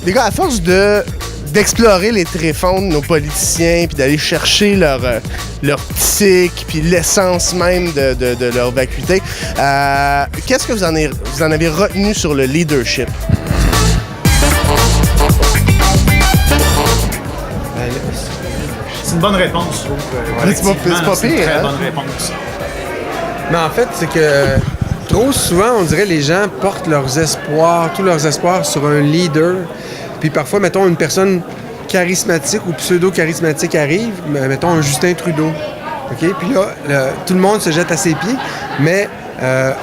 Les gars, à force d'explorer les tréfonds de nos politiciens, puis d'aller chercher leur tic, puis l'essence même de leur vacuité, qu'est-ce que vous en avez retenu sur le leadership? C'est une bonne réponse, je trouve. C'est pas C'est une pire, très hein? bonne réponse. Mais en fait, c'est que trop souvent, on dirait les gens portent tous leurs espoirs sur un leader. Puis parfois, mettons, une personne charismatique ou pseudo-charismatique arrive, mettons un Justin Trudeau. OK? Puis là, tout le monde se jette à ses pieds, mais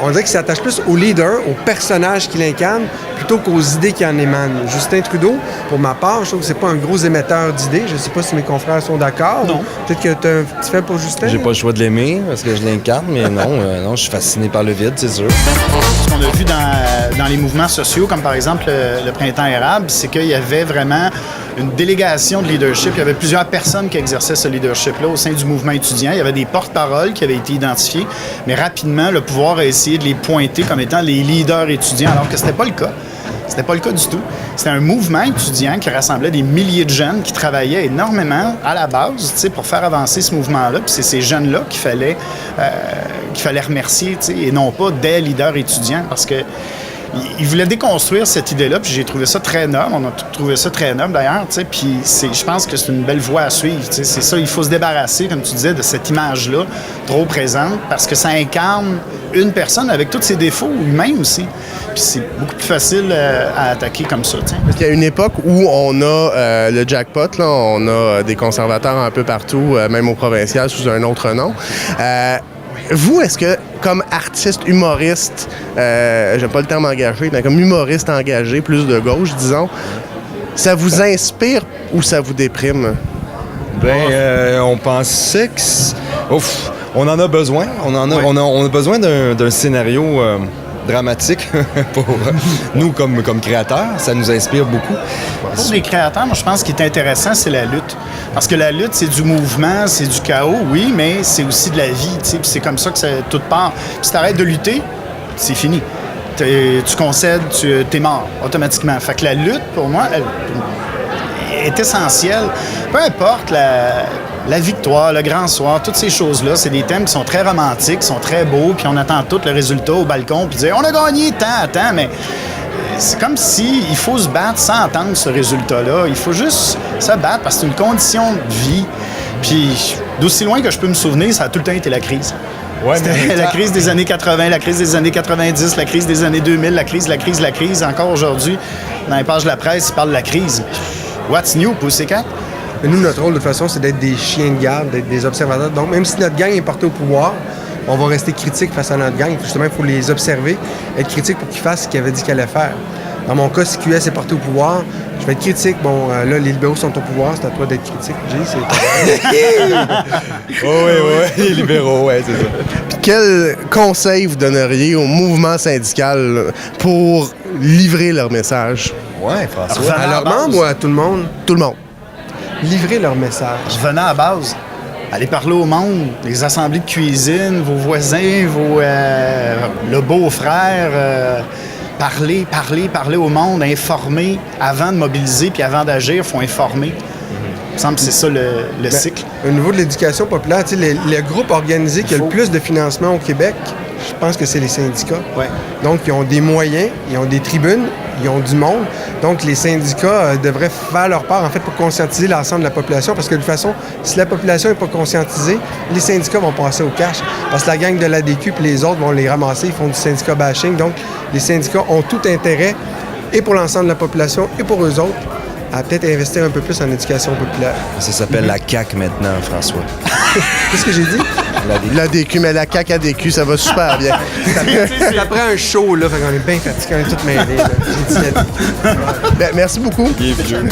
on dirait qu'il s'attache plus au leader, au personnage qu'il incarne, plutôt qu'aux idées qui en émanent. Justin Trudeau, pour ma part, je trouve que c'est pas un gros émetteur d'idées. Je sais pas si mes confrères sont d'accord. Non. Peut-être que tu as un petit fait pour Justin. J'ai pas le choix de l'aimer parce que je l'incarne, mais non, je suis fasciné par le vide, c'est sûr. Ce qu'on a vu dans les mouvements sociaux, comme par exemple le Printemps érable, c'est qu'il y avait vraiment une délégation de leadership. Il y avait plusieurs personnes qui exerçaient ce leadership-là au sein du mouvement étudiant. Il y avait des porte-paroles qui avaient été identifiés, mais rapidement, le pouvoir a essayé de les pointer comme étant les leaders étudiants, alors que c'était pas le cas. C'était pas le cas du tout. C'était un mouvement étudiant qui rassemblait des milliers de jeunes qui travaillaient énormément à la base, pour faire avancer ce mouvement-là. Puis c'est ces jeunes-là qu'il fallait remercier, et non pas des leaders étudiants, parce que il voulait déconstruire cette idée-là, puis j'ai trouvé ça très noble. On a trouvé ça très noble, d'ailleurs, puis je pense que c'est une belle voie à suivre. C'est ça, il faut se débarrasser, comme tu disais, de cette image-là, trop présente, parce que ça incarne une personne avec tous ses défauts humains aussi. Puis c'est beaucoup plus facile à attaquer comme ça. Parce qu'il y a une époque où on a le jackpot, là, on a des conservateurs un peu partout, même au provincial, sous un autre nom. Vous, est-ce que, comme artiste humoriste, j'aime pas le terme engagé, mais comme humoriste engagé, plus de gauche, disons, ça vous inspire ou ça vous déprime? On pensait que... on en a besoin. On a besoin d'un scénario dramatique pour nous comme créateurs. Ça nous inspire beaucoup. Pour les créateurs, moi, je pense qu'il est intéressant, c'est la lutte. Parce que la lutte, c'est du mouvement, c'est du chaos, oui, mais c'est aussi de la vie, puis c'est comme ça que tout part. Puis si t'arrêtes de lutter, c'est fini. Tu concèdes, t'es mort automatiquement. Fait que la lutte, pour moi, elle est essentielle. Peu importe la victoire, le grand soir, toutes ces choses-là, c'est des thèmes qui sont très romantiques, qui sont très beaux, puis on attend tout le résultat au balcon, puis dire « on a gagné tant, mais... » C'est comme si il faut se battre sans attendre ce résultat-là. Il faut juste se battre parce que c'est une condition de vie. Puis, d'aussi loin que je peux me souvenir, ça a tout le temps été la crise. Ouais, c'était la crise des années 80, la crise des années 90, la crise des années 2000, la crise. Encore aujourd'hui, dans les pages de la presse, ils parlent de la crise. What's new, Pussycat? Mais nous, notre rôle, de toute façon, c'est d'être des chiens de garde, d'être des observateurs. Donc, même si notre gang est portée au pouvoir, on va rester critique face à notre gang. Justement, il faut les observer, être critique pour qu'ils fassent ce qu'ils avaient dit qu'ils allaient faire. Dans mon cas, si QS est porté au pouvoir, je vais être critique. Bon, là, les libéraux sont au pouvoir, c'est à toi d'être critique. Oui, les libéraux, ouais, c'est ça. Puis quel conseil vous donneriez au mouvement syndical pour livrer leur message? Ouais, François. À leurs membres ou à tout le monde? Tout le monde. Livrer leur message. Revenez à la base. Allez parler au monde, les assemblées de cuisine, vos voisins, le beau-frère. Parler au monde, informer avant de mobiliser puis avant d'agir, il faut informer. Il me semble que c'est ça le cycle. Au niveau de l'éducation populaire, le groupe organisé qui a le plus de financement au Québec, je pense que c'est les syndicats. Ouais. Donc, ils ont des moyens, ils ont des tribunes, ils ont du monde. Donc, les syndicats devraient faire leur part, en fait, pour conscientiser l'ensemble de la population. Parce que, de toute façon, si la population n'est pas conscientisée, les syndicats vont passer au cash. Parce que la gang de l'ADQ puis les autres vont les ramasser, ils font du syndicat bashing. Donc, les syndicats ont tout intérêt, et pour l'ensemble de la population, et pour eux autres, à peut-être investir un peu plus en éducation populaire. Ça s'appelle la CAQ maintenant, François. Qu'est-ce que j'ai dit? L'ADQ, mais la CAQ ADQ, ça va super bien. Ça prend un show, là, fait qu'on est bien fatigués, on est tous mêlés. J'ai dit l'ADQ. Merci beaucoup. Bienvenue.